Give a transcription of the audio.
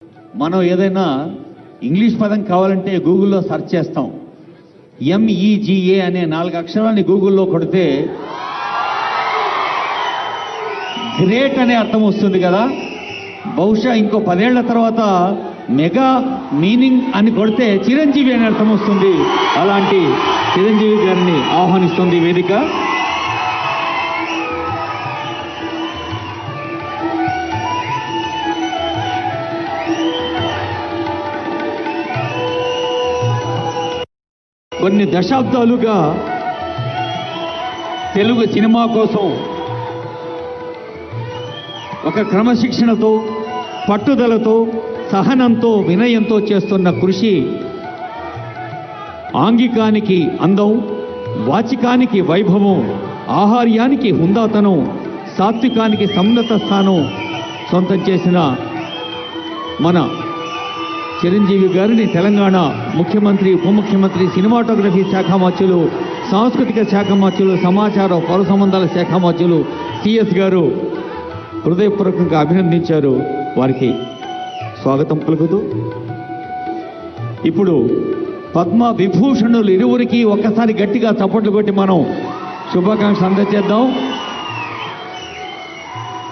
మనం ఏదైనా ఇంగ్లీష్ పదం కావాలంటే గూగుల్లో సెర్చ్ చేస్తాం. MEGA అనే 4 అక్షరాన్ని గూగుల్లో కొడితే గ్రేట్ అనే అర్థం వస్తుంది కదా. బహుశా ఇంకో 10 ఏళ్ల తర్వాత మెగా మీనింగ్ అని కొడితే చిరంజీవి అనే అర్థం వస్తుంది. అలాంటి చిరంజీవి గారిని ఆహ్వానిస్తుంది వేదిక. కొన్ని దశాబ్దాలుగా తెలుగు సినిమా కోసం ఒక క్రమశిక్షణతో, పట్టుదలతో, సహనంతో, వినయంతో చేస్తున్న కృషి ఆంగికానికి అందం, వాచికానికి వైభవం, ఆహార్యానికి హుందాతనం, సాత్వికానికి సమున్నత స్థానం సొంతం చేసిన మన చిరంజీవి గారిని తెలంగాణ ముఖ్యమంత్రి, ఉప ముఖ్యమంత్రి, సినిమాటోగ్రఫీ శాఖ మంత్రులు, సాంస్కృతిక శాఖ మంత్రులు, సమాచార పౌర సంబంధాల శాఖ మంత్రులు CS గారు హృదయపూర్వకంగా అభినందించారు. వారికి స్వాగతం పలుకుతూ ఇప్పుడు పద్మ విభూషణులు ఇరువురికి ఒక్కసారి గట్టిగా చప్పట్లు కొట్టి మనం శుభాకాంక్షలు అందజేద్దాం.